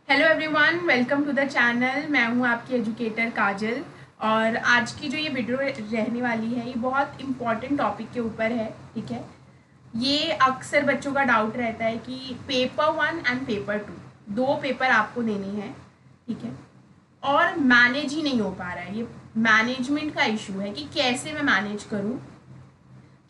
Hello everyone, welcome to the channel. मैं हूं आपकी एजुकेटर काजल और आज की जो ये वीडियो रहने वाली है ये बहुत इम्पॉर्टेंट टॉपिक के ऊपर है। ठीक है, ये अक्सर बच्चों का डाउट रहता है कि पेपर 1 एंड पेपर 2 दो पेपर आपको देने हैं। ठीक है, और मैनेज ही नहीं हो पा रहा है। ये मैनेजमेंट का इशू है कि कैसे मैं मैनेज करूं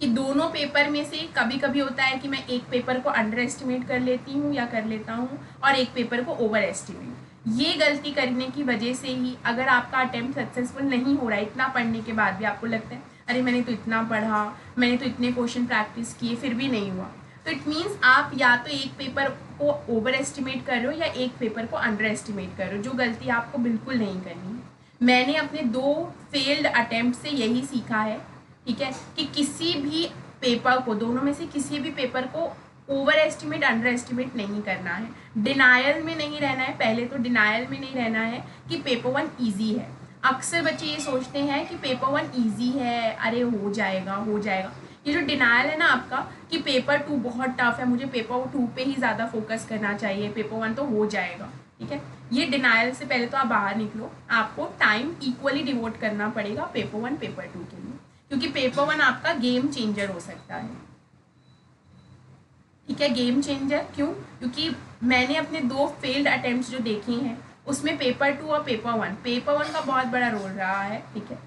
कि दोनों पेपर में से कभी कभी होता है कि मैं एक पेपर को अंडर एस्टिमेट कर लेती हूँ या कर लेता हूँ और एक पेपर को ओवर एस्टिमेट। ये गलती करने की वजह से ही अगर आपका अटेम्प्ट सक्सेसफुल नहीं हो रहा है, इतना पढ़ने के बाद भी आपको लगता है अरे मैंने तो इतना पढ़ा, मैंने तो इतने क्वेश्चन प्रैक्टिस किए फिर भी नहीं हुआ, तो इट मीन्स आप या तो एक पेपर को ओवर एस्टिमेट कर रहे हो या एक पेपर को अंडर एस्टिमेट कर रहे हो, जो गलती आपको बिल्कुल नहीं करनी है। मैंने अपने 2 फेल्ड अटेम्प्ट से यही सीखा है। ठीक है, कि किसी भी पेपर को, दोनों में से किसी भी पेपर को ओवर एस्टिमेट अंडर एस्टिमेट नहीं करना है। डिनायल में नहीं रहना है, पहले तो डिनायल में नहीं रहना है कि पेपर 1 ईजी है। अक्सर बच्चे ये सोचते हैं कि पेपर 1 ईजी है, अरे हो जाएगा हो जाएगा। ये जो डिनायल है ना आपका कि पेपर 2 बहुत टफ है, मुझे पेपर 2 पे ही ज़्यादा फोकस करना चाहिए, पेपर 1 तो हो जाएगा। ठीक है, ये डिनायल से पहले तो आप बाहर निकलो। आपको टाइम इक्वली डिवोट करना पड़ेगा पेपर 1 पेपर 2 के लिए, क्योंकि पेपर 1 आपका गेम चेंजर हो सकता है। ठीक है, गेम चेंजर क्यों? क्योंकि मैंने अपने 2 फेल्ड अटेम्प्ट्स जो देखे हैं उसमें पेपर 2 और पेपर 1 का बहुत बड़ा रोल रहा है। ठीक है,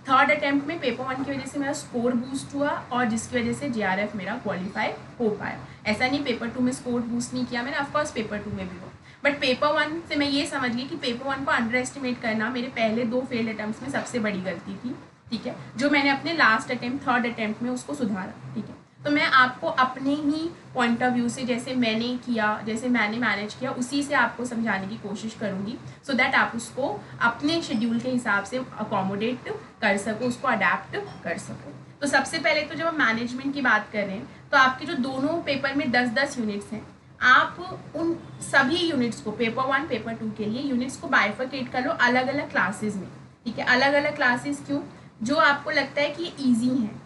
थर्ड अटेम्प्ट में पेपर 1 की वजह से मेरा स्कोर बूस्ट हुआ और जिसकी वजह से JRF मेरा क्वालिफाई हो पाया। ऐसा नहीं पेपर 2 में स्कोर बूस्ट नहीं किया मैंने, ऑफकोर्स पेपर 2 में भी हो, बट पेपर 1 से मैं ये समझ गई कि पेपर 1 को अंडर एस्टिमेट करना मेरे पहले 2 फेल्ड अटेम्प्ट्स में सबसे बड़ी गलती थी। ठीक है, जो मैंने अपने लास्ट अटेम्प्ट थर्ड अटेम्प्ट में उसको सुधारा। ठीक है, तो मैं आपको अपने ही पॉइंट ऑफ व्यू से जैसे मैंने किया, जैसे मैंने मैनेज किया, उसी से आपको समझाने की कोशिश करूँगी सो दैट आप उसको अपने शेड्यूल के हिसाब से अकोमोडेट कर सको, उसको अडेप्ट कर सको। तो सबसे पहले तो जब हम मैनेजमेंट की बात कर रहे हैं तो आपके जो दोनों पेपर में 10-10 यूनिट्स हैं, आप उन सभी यूनिट्स को पेपर 1 पेपर 2 के लिए यूनिट्स को बाइफरकेट कर लो अलग अलग क्लासेस में। ठीक है, अलग अलग क्लासेस क्यों? जो आपको लगता है कि ईजी हैं,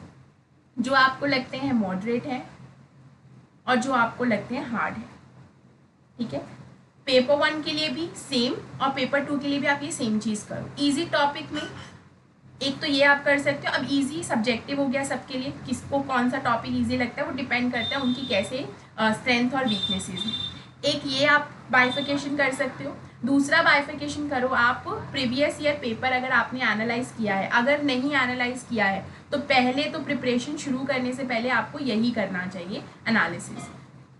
जो आपको लगते हैं मॉडरेट है और जो आपको लगते हैं हार्ड है। ठीक है, पेपर 1 के लिए भी सेम और पेपर 2 के लिए भी आप ये सेम चीज़ करो। इजी टॉपिक में एक तो ये आप कर सकते हो। अब इजी सब्जेक्टिव हो गया सबके लिए, किसको कौन सा टॉपिक इजी लगता है वो डिपेंड करता है उनकी कैसे स्ट्रेंथ और वीकनेसेस हैं। एक ये आप बाइफिकेशन कर सकते हो। दूसरा बाइफिकेशन करो आप प्रीवियस ईयर पेपर, अगर आपने एनालाइज किया है, अगर नहीं एनालाइज किया है तो पहले तो प्रिपरेशन शुरू करने से पहले आपको यही करना चाहिए, एनालिसिस।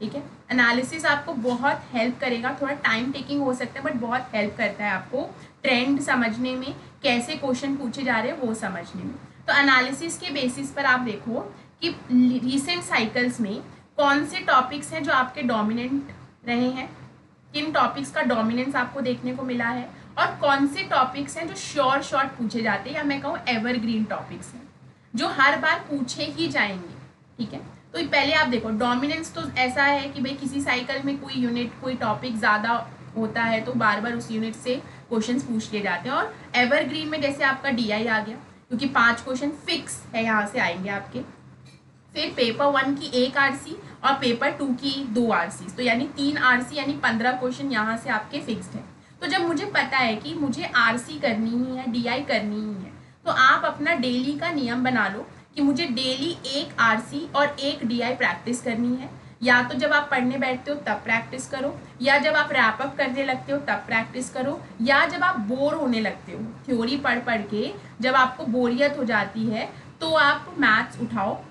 ठीक है, एनालिसिस आपको बहुत हेल्प करेगा। थोड़ा टाइम टेकिंग हो सकता है बट बहुत हेल्प करता है आपको ट्रेंड समझने में, कैसे क्वेश्चन पूछे जा रहे हैं वो समझने में। तो एनालिसिस के बेसिस पर आप देखो कि रिसेंट साइकिल्स में कौन से टॉपिक्स हैं जो आपके डोमिनेंट रहे हैं, किन टॉपिक्स का डोमिनेंस आपको देखने को मिला है, और कौन से टॉपिक्स हैं जो शॉर्ट पूछे जाते हैं या मैं कहूँ एवरग्रीन टॉपिक्स हैं जो हर बार पूछे ही जाएंगे। ठीक है, तो पहले आप देखो डोमिनेंस तो ऐसा है कि भाई किसी साइकिल में कोई यूनिट कोई टॉपिक ज़्यादा होता है तो बार बार उस यूनिट से क्वेश्चंस पूछ लिए जाते हैं। और एवरग्रीन में जैसे आपका DI आ गया क्योंकि 5 क्वेश्चन फिक्स है यहाँ से आएंगे आपके। फिर पेपर 1 की 1 RC और पेपर 2 की 2 RC, तो यानी 3 RC यानी 15 क्वेश्चन यहाँ से आपके फिक्स्ड है। तो जब मुझे पता है कि मुझे RC करनी ही है, DI करनी ही है, तो आप अपना डेली का नियम बना लो कि मुझे डेली 1 RC और 1 DI प्रैक्टिस करनी है। या तो जब आप पढ़ने बैठते हो तब प्रैक्टिस करो, या जब आप रैप अप करने लगते हो तब प्रैक्टिस करो, या जब आप बोर होने लगते हो थ्योरी पढ़ पढ़ के, जब आपको बोरियत हो जाती है तो आप मैथ्स उठाओ,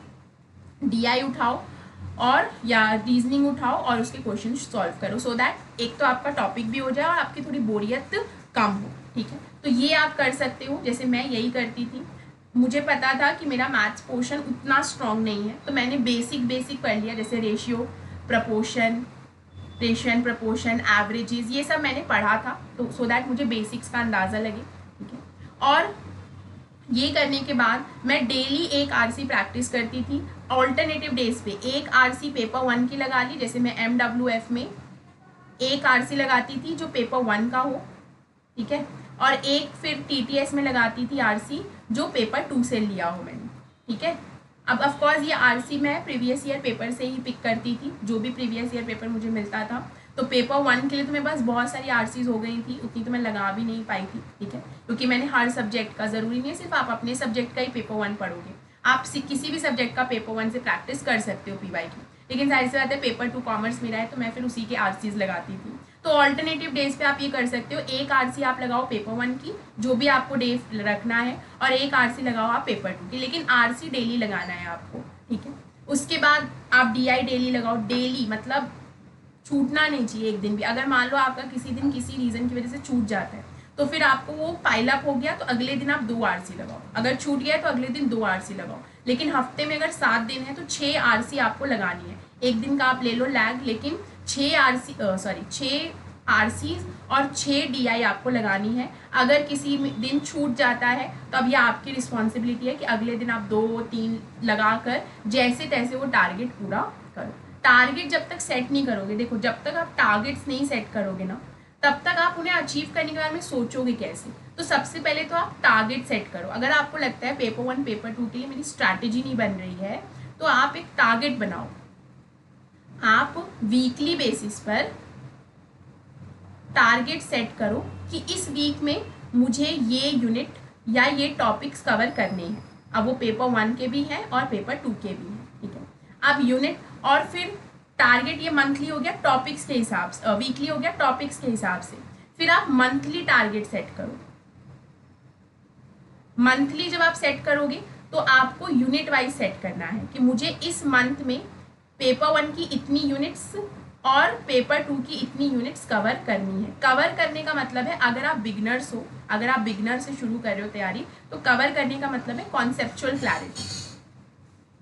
DI उठाओ और या रीजनिंग उठाओ और उसके क्वेश्चन सॉल्व करो, सो दैट एक तो आपका टॉपिक भी हो जाए और आपकी थोड़ी बोरियत कम हो। ठीक है, तो ये आप कर सकते हो। जैसे मैं यही करती थी, मुझे पता था कि मेरा मैथ्स पोर्शन उतना स्ट्रॉन्ग नहीं है तो मैंने बेसिक पढ़ लिया, जैसे रेशियो एंड प्रपोर्शन एवरेजेस, ये सब मैंने पढ़ा था तो सो दैट मुझे बेसिक्स का अंदाज़ा लगे। ठीक है, और ये करने के बाद मैं डेली 1 RC प्रैक्टिस करती थी। ऑल्टरनेटिव डेज पे 1 RC पेपर 1 की लगा ली, जैसे मैं MWF में 1 RC लगाती थी जो पेपर 1 का हो। ठीक है, और एक फिर TTS में लगाती थी RC जो पेपर 2 से लिया हो मैंने। ठीक है, अब ऑफकोर्स ये RC मैं प्रीवियस ईयर पेपर से ही पिक करती थी, जो भी प्रीवियस ईयर पेपर मुझे मिलता था तो पेपर 1 के लिए तो मेरे पास बहुत सारी आरसीज हो गई थी, उतनी तो मैं लगा भी नहीं पाई थी, ठीक है, क्योंकि मैंने हर सब्जेक्ट का, ज़रूरी नहीं है सिर्फ आप अपने सब्जेक्ट का ही पेपर 1 पढ़ोगे, आप किसी भी सब्जेक्ट का पेपर 1 से प्रैक्टिस कर सकते हो पीवाई की। लेकिन जाहिर सी बात है पेपर 2 कॉमर्स मेरा है, तो मैं फिर उसी के आरसीज लगाती थी। तो ऑल्टरनेटिव डेज पे आप ये कर सकते हो, एक आरसी आप लगाओ पेपर 1 की, जो भी आपको डे रखना है, और एक आरसी लगाओ आप पेपर 2 की, लेकिन आरसी डेली लगाना है आपको, ठीक है। उसके बाद आप डीआई डेली लगाओ, डेली मतलब छूटना नहीं चाहिए एक दिन भी। अगर मान लो आपका किसी दिन किसी रीज़न की वजह से छूट जाता है, तो फिर आपको वो पाइल अप हो गया, तो अगले दिन आप 2 आरसी लगाओ, अगर छूट गया तो अगले दिन 2 आरसी लगाओ। लेकिन हफ्ते में अगर 7 दिन है तो 6 आरसी आपको लगानी है। एक दिन का आप ले लो लैग, लेकिन 6 आरसीज और 6 डीआई आपको लगानी है। अगर किसी दिन छूट जाता है तो अब यह आपकी रिस्पॉन्सिबिलिटी है कि अगले दिन आप 2-3 लगाकर जैसे तैसे वो टारगेट पूरा करो। टारगेट जब तक सेट नहीं करोगे, देखो जब तक आप टारगेट्स नहीं सेट करोगे ना, तब तक आप उन्हें अचीव करने के बारे में सोचोगे कैसे। तो सबसे पहले तो आप टारगेट सेट करो। अगर आपको लगता है पेपर 1 पेपर 2 के लिए मेरी स्ट्रैटेजी नहीं बन रही है, तो आप एक टारगेट बनाओ। आप वीकली बेसिस पर टारगेट सेट करो कि इस वीक में मुझे ये यूनिट या ये टॉपिक्स कवर करने हैं। अब वो पेपर 1 के भी हैं और पेपर 2 के भी हैं, ठीक है। अब यूनिट और फिर टारगेट ये मंथली हो गया टॉपिक्स के हिसाब से, वीकली हो गया टॉपिक्स के हिसाब से। फिर आप मंथली टारगेट सेट करो। मंथली जब आप सेट करोगे तो आपको यूनिट वाइज सेट करना है कि मुझे इस मंथ में पेपर 1 की इतनी यूनिट्स और पेपर 2 की इतनी यूनिट्स कवर करनी है। कवर करने का मतलब है, अगर आप बिगनर्स हो, अगर आप बिगनर से शुरू कर रहे हो तैयारी, तो कवर करने का मतलब है कॉन्सेप्चुअल क्लैरिटी।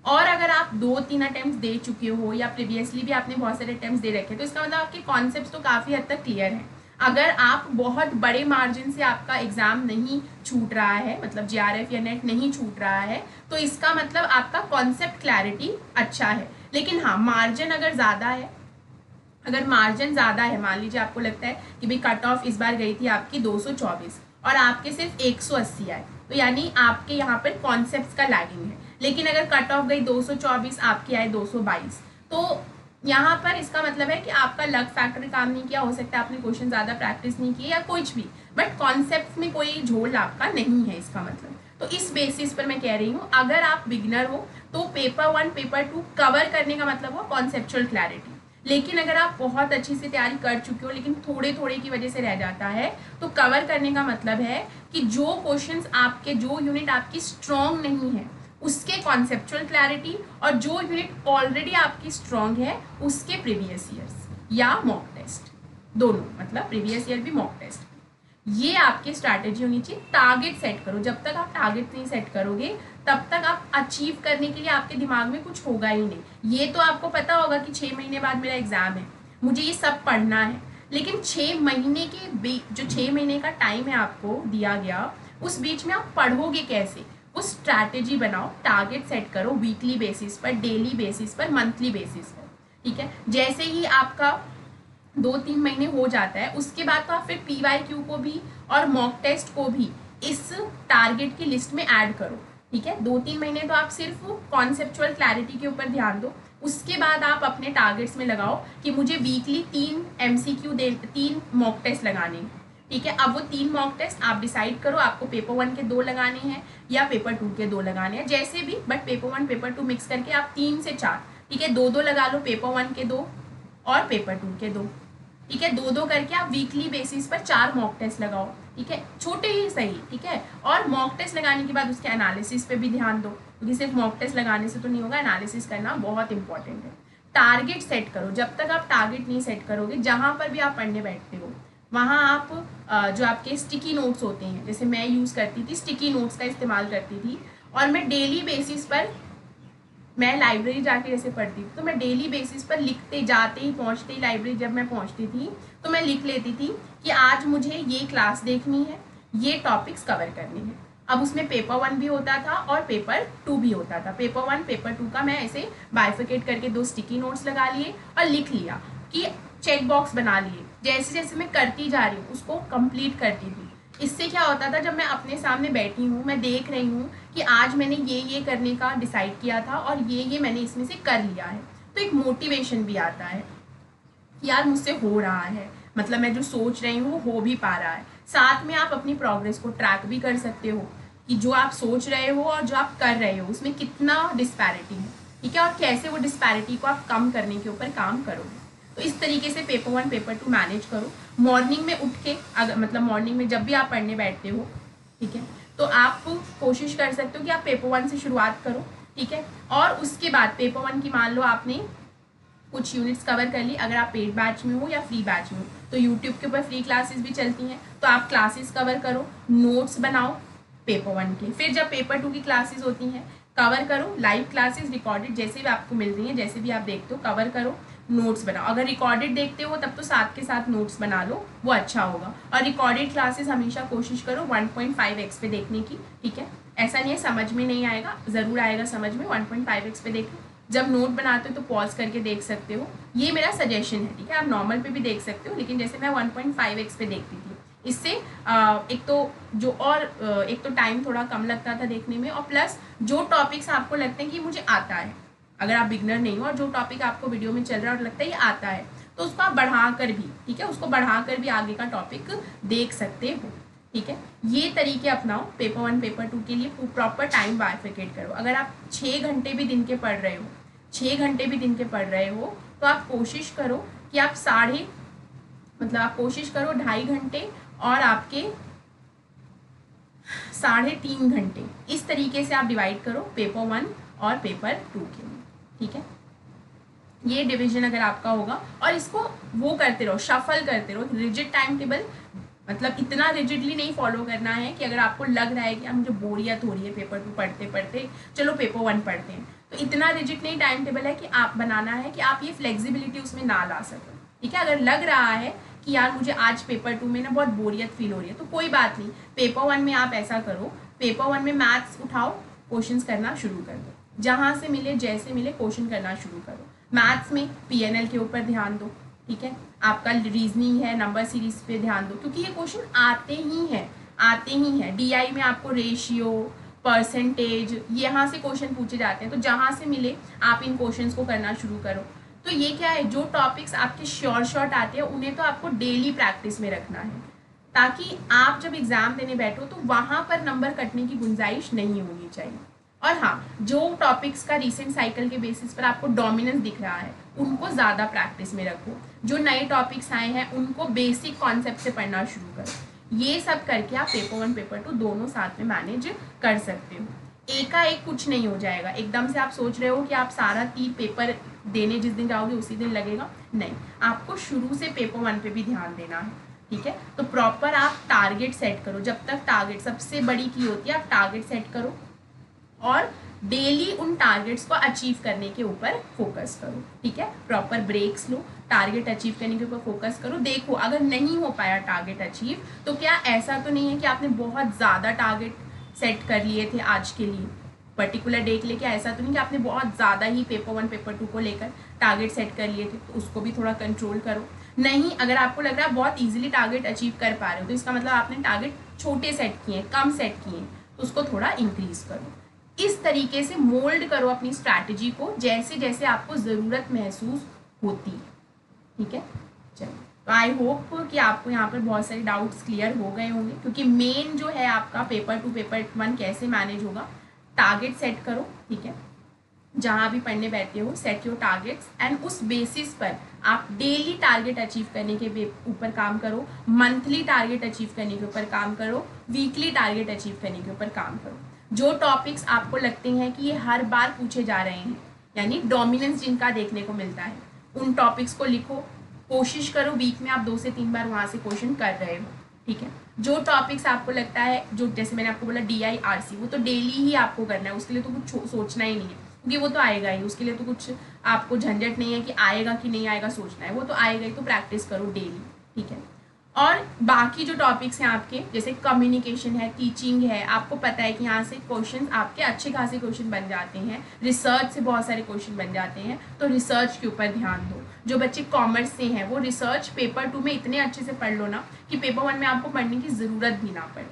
और अगर आप 2-3 अटेम्प्ट दे चुके हो या प्रीवियसली भी आपने बहुत सारे अटेम्प्ट दे रखे, तो इसका मतलब आपके कॉन्सेप्ट्स तो काफ़ी हद तक क्लियर हैं। अगर आप बहुत बड़े मार्जिन से आपका एग्जाम नहीं छूट रहा है, मतलब जीआरएफ या नेट नहीं छूट रहा है, तो इसका मतलब आपका कॉन्सेप्ट क्लैरिटी अच्छा है। लेकिन हाँ, मार्जिन अगर ज़्यादा है, अगर मार्जिन ज़्यादा है, मान लीजिए आपको लगता है कि भाई कट ऑफ इस बार गई थी आपकी 224 और आपके सिर्फ 180 आए, तो यानी आपके यहाँ पर कॉन्सेप्ट्स का लैगिंग है। लेकिन अगर कट ऑफ गई 224, आपके आए 222, तो यहाँ पर इसका मतलब है कि आपका लक फैक्टर काम नहीं किया, हो सकता है आपने क्वेश्चन ज़्यादा प्रैक्टिस नहीं की या कुछ भी, बट कॉन्सेप्ट में कोई झोल आपका नहीं है इसका मतलब। तो इस बेसिस पर मैं कह रही हूँ, अगर आप बिगनर हो तो पेपर 1 पेपर 2 कवर करने का मतलब हो कॉन्सेप्चुअल क्लैरिटी। लेकिन अगर आप बहुत अच्छी से तैयारी कर चुके हो लेकिन थोड़े थोड़े की वजह से रह जाता है, तो कवर करने का मतलब है कि जो क्वेश्चंस आपके, जो यूनिट आपकी स्ट्रॉन्ग नहीं है उसके कॉन्सेप्चुअल क्लैरिटी, और जो यूनिट ऑलरेडी आपकी स्ट्रॉन्ग है उसके प्रीवियस ईयर्स या मॉक टेस्ट, दोनों, मतलब प्रीवियस ईयर भी मॉक टेस्ट, ये आपकी स्ट्रैटेजी होनी चाहिए। टारगेट सेट करो। जब तक आप टारगेट नहीं सेट करोगे तब तक आप अचीव करने के लिए आपके दिमाग में कुछ होगा ही नहीं। ये तो आपको पता होगा कि 6 महीने बाद मेरा एग्जाम है, मुझे ये सब पढ़ना है, लेकिन 6 महीने के जो 6 महीने का टाइम है आपको दिया गया, उस बीच में आप पढ़ोगे कैसे, वो स्ट्रैटेजी बनाओ। टारगेट सेट करो वीकली बेसिस पर, डेली बेसिस पर, मंथली बेसिस पर, ठीक है। जैसे ही आपका 2-3 महीने हो जाता है, उसके बाद तो आप फिर PYQ को भी और मॉक टेस्ट को भी इस टारगेट की लिस्ट में ऐड करो, ठीक है। 2-3 महीने तो आप सिर्फ कॉन्सेप्चुअल क्लैरिटी के ऊपर ध्यान दो। उसके बाद आप अपने टारगेट्स में लगाओ कि मुझे वीकली 3 MCQ 3 मॉक टेस्ट लगाने हैं, ठीक है। अब वो 3 मॉक टेस्ट आप डिसाइड करो, आपको पेपर 1 के 2 लगाने हैं या पेपर 2 के 2 लगाने हैं, जैसे भी, बट पेपर 1 पेपर 2 मिक्स करके आप 3 से 4, ठीक है, 2-2 लगा लो, पेपर 1 के 2 और पेपर 2 के 2, ठीक है। 2-2 करके आप वीकली बेसिस पर 4 मॉक टेस्ट लगाओ, ठीक है, छोटे ही सही, ठीक है। और मॉक टेस्ट लगाने के बाद उसके एनालिसिस पे भी ध्यान दो, क्योंकि सिर्फ मॉक टेस्ट लगाने से तो नहीं होगा, एनालिसिस करना बहुत इंपॉर्टेंट है। टारगेट सेट करो। जब तक आप टारगेट नहीं सेट करोगे, जहाँ पर भी आप पढ़ने बैठते हो वहाँ आप जो आपके स्टिकी नोट्स होते हैं, जैसे मैं यूज़ करती थी, स्टिकी नोट्स का इस्तेमाल करती थी, और मैं डेली बेसिस पर, मैं लाइब्रेरी जाके जैसे पढ़ती थी, तो मैं डेली बेसिस पर लिखते, जाते ही पहुँचते ही लाइब्रेरी जब मैं पहुँचती थी तो मैं लिख लेती थी कि आज मुझे ये क्लास देखनी है, ये टॉपिक्स कवर करने हैं। अब उसमें पेपर 1 भी होता था और पेपर 2 भी होता था। पेपर 1 पेपर 2 का मैं ऐसे बाइफिकेट करके 2 स्टिकी नोट्स लगा लिए और लिख लिया कि चेक बॉक्स बना लिए, जैसे जैसे मैं करती जा रही हूँ उसको कंप्लीट करती थी। इससे क्या होता था, जब मैं अपने सामने बैठी हूँ, मैं देख रही हूँ कि आज मैंने ये करने का डिसाइड किया था और ये मैंने इसमें से कर लिया है, तो एक मोटिवेशन भी आता है। कि यार मुझसे हो रहा है, मतलब मैं जो सोच रही हूँ वो हो भी पा रहा है। साथ में आप अपनी प्रोग्रेस को ट्रैक भी कर सकते हो कि जो आप सोच रहे हो और जो आप कर रहे हो उसमें कितना डिस्पैरिटी है, ठीक है, और कैसे वो डिस्पैरिटी को आप कम करने के ऊपर काम करोगे। तो इस तरीके से पेपर 1 पेपर 2 मैनेज करो। मॉर्निंग में उठ के, अगर मतलब मॉर्निंग में जब भी आप पढ़ने बैठते हो, ठीक है, तो आप कोशिश कर सकते हो कि आप पेपर 1 से शुरुआत करो, ठीक है, और उसके बाद पेपर 1 की मान लो आपने कुछ यूनिट्स कवर कर ली, अगर आप पेड बैच में हो या फ्री बैच में हो तो यूट्यूब के ऊपर फ्री क्लासेस भी चलती हैं, तो आप क्लासेस कवर करो, नोट्स बनाओ पेपर 1 के। फिर जब पेपर 2 की क्लासेस होती हैं कवर करो, लाइव क्लासेस रिकॉर्डेड जैसे भी आपको मिल रही हैं, जैसे भी आप देखते हो कवर करो, नोट्स बनाओ। अगर रिकॉर्डेड देखते हो तब तो साथ के साथ नोट्स बना लो, वो अच्छा होगा। और रिकॉर्डेड क्लासेस हमेशा कोशिश करो 1.5x पे देखने की, ठीक है, ऐसा नहीं है समझ में नहीं आएगा, ज़रूर आएगा समझ में, 1.5x पे देखो। जब नोट बनाते हो तो पॉज करके देख सकते हो, ये मेरा सजेशन है, ठीक है, आप नॉर्मल पे भी देख सकते हो, लेकिन जैसे मैं 1.5x पे देखती थी, इससे एक तो टाइम थोड़ा कम लगता था देखने में, और प्लस जो टॉपिक्स आपको लगते हैं कि मुझे आता है, अगर आप बिगनर नहीं हो और जो टॉपिक आपको वीडियो में चल रहा है और लगता है ये आता है, तो उसको आप बढ़ाकर भी, ठीक है, उसको बढ़ाकर भी आगे का टॉपिक देख सकते हो, ठीक है। ये तरीके अपनाओ पेपर 1 पेपर 2 के लिए, प्रॉपर टाइम बाइफिकेट करो। अगर आप 6 घंटे भी दिन के पढ़ रहे हो, 6 घंटे भी दिन के पढ़ रहे हो, तो आप कोशिश करो कि आप आप कोशिश करो 2.5 घंटे और आपके 3.5 घंटे, इस तरीके से आप डिवाइड करो पेपर 1 और पेपर 2 के लिए, ठीक है। ये डिवीजन अगर आपका होगा, और इसको वो करते रहो, शफल करते रहो, रिजिड टाइम टेबल, मतलब इतना रिजिडली नहीं फॉलो करना है कि अगर आपको लग रहा है कि मुझे बोरियत हो रही है पेपर 2 पढ़ते पढ़ते, चलो पेपर 1 पढ़ते हैं, तो इतना रिजिड नहीं टाइम टेबल है कि आप बनाना है कि आप ये फ्लेक्सिबिलिटी उसमें ना ला सको, ठीक है। अगर लग रहा है कि यार मुझे आज पेपर 2 में ना बहुत बोरियत फील हो रही है, तो कोई बात नहीं, पेपर 1 में आप ऐसा करो, पेपर 1 में मैथ्स उठाओ, क्वेश्चंस करना शुरू कर दो, जहाँ से मिले जैसे मिले क्वेश्चन करना शुरू करो। मैथ्स में PNL के ऊपर ध्यान दो, ठीक है, आपका रीजनिंग है, नंबर सीरीज पे ध्यान दो, क्योंकि ये क्वेश्चन आते ही हैं। DI में आपको रेशियो, परसेंटेज, यहाँ से क्वेश्चन पूछे जाते हैं, तो जहाँ से मिले आप इन क्वेश्चंस को करना शुरू करो। तो ये क्या है, जो टॉपिक्स आपके शॉर्ट आते हैं उन्हें तो आपको डेली प्रैक्टिस में रखना है, ताकि आप जब एग्जाम देने बैठो तो वहाँ पर नंबर कटने की गुंजाइश नहीं होनी चाहिए। और हाँ, जो टॉपिक्स का रिसेंट साइकिल के बेसिस पर आपको डोमिनेंस दिख रहा है उनको ज़्यादा प्रैक्टिस में रखो, जो नए टॉपिक्स आए हैं उनको बेसिक कॉन्सेप्ट से पढ़ना शुरू करो। ये सब करके आप पेपर 1 पेपर 2 दोनों साथ में मैनेज कर सकते हो। एक कुछ नहीं हो जाएगा, एकदम से आप सोच रहे हो कि आप सारा 3 पेपर देने जिस दिन जाओगे उसी दिन लगेगा, नहीं, आपको शुरू से पेपर 1 पे भी ध्यान देना है, ठीक है। तो प्रॉपर आप टारगेट सेट करो, जब तक टारगेट सबसे बड़ी की होती है, आप टारगेट सेट करो और डेली उन टारगेट्स को अचीव करने के ऊपर फोकस करो, ठीक है। प्रॉपर ब्रेक्स लो, टारगेट अचीव करने के ऊपर फोकस करो। देखो अगर नहीं हो पाया टारगेट अचीव, तो क्या ऐसा तो नहीं है कि आपने बहुत ज़्यादा टारगेट सेट कर लिए थे आज के लिए, पर्टिकुलर डे के लिए, क्या ऐसा तो नहीं कि आपने बहुत ज़्यादा ही पेपर 1 पेपर 2 को लेकर टारगेट सेट कर लिए थे, तो उसको भी थोड़ा कंट्रोल करो। नहीं, अगर आपको लग रहा है बहुत ईजिली टारगेट अचीव कर पा रहे हो, तो इसका मतलब आपने टारगेट छोटे सेट किए, कम सेट किए, तो उसको थोड़ा इंक्रीज करो। इस तरीके से मोल्ड करो अपनी स्ट्रैटेजी को, जैसे जैसे आपको ज़रूरत महसूस होती है, ठीक है। चलिए, तो आई होप कि आपको यहाँ पर बहुत सारे डाउट्स क्लियर हो गए होंगे, क्योंकि मेन जो है आपका पेपर 2 पेपर 1 कैसे मैनेज होगा, टारगेट सेट करो, ठीक है, जहाँ भी पढ़ने बैठते हो सेट योर टारगेट्स, एंड उस बेसिस पर आप डेली टारगेट अचीव करने के ऊपर काम करो, मंथली टारगेट अचीव करने के ऊपर काम करो, वीकली टारगेट अचीव करने के ऊपर काम करो। जो टॉपिक्स आपको लगते हैं कि ये हर बार पूछे जा रहे हैं, यानी डोमिनेंस जिनका देखने को मिलता है, उन टॉपिक्स को लिखो, कोशिश करो वीक में आप 2 से 3 बार वहाँ से क्वेश्चन कर रहे हो, ठीक है। जो टॉपिक्स आपको लगता है, जो जैसे मैंने आपको बोला DI RC, वो तो डेली ही आपको करना है, उसके लिए तो कुछ सोचना ही नहीं है, क्योंकि वो तो आएगा ही, उसके लिए तो कुछ आपको झंझट नहीं है कि आएगा कि नहीं आएगा सोचना है, वो तो आएगा ही, तो प्रैक्टिस करो डेली, ठीक है। और बाकी जो टॉपिक्स हैं आपके, जैसे कम्युनिकेशन है, टीचिंग है, आपको पता है कि यहाँ से क्वेश्चन आपके अच्छे खासे क्वेश्चन बन जाते हैं, रिसर्च से बहुत सारे क्वेश्चन बन जाते हैं, तो रिसर्च के ऊपर ध्यान दो। जो बच्चे कॉमर्स से हैं वो रिसर्च पेपर 2 में इतने अच्छे से पढ़ लो ना कि पेपर 1 में आपको पढ़ने की ज़रूरत भी ना पड़े,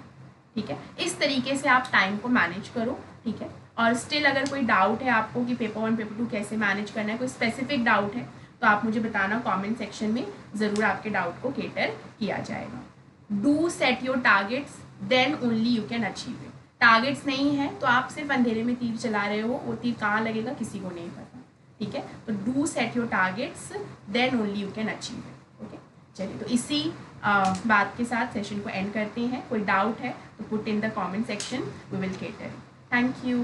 ठीक है। इस तरीके से आप टाइम को मैनेज करो, ठीक है। और स्टिल अगर कोई डाउट है आपको कि पेपर 1 पेपर 2 कैसे मैनेज करना है, कोई स्पेसिफिक डाउट है, तो आप मुझे बताना कमेंट सेक्शन में, ज़रूर आपके डाउट को केटर किया जाएगा। Do set your targets then only you can achieve it. Targets नहीं है तो आप सिर्फ अंधेरे में तीर चला रहे हो, वो तीर कहाँ लगेगा किसी को नहीं पता, ठीक है। तो do set your targets then only you can achieve it. Okay, चलिए तो इसी बात के साथ सेशन को एंड करते हैं। कोई डाउट है तो put in the comment section, we will cater. Thank you.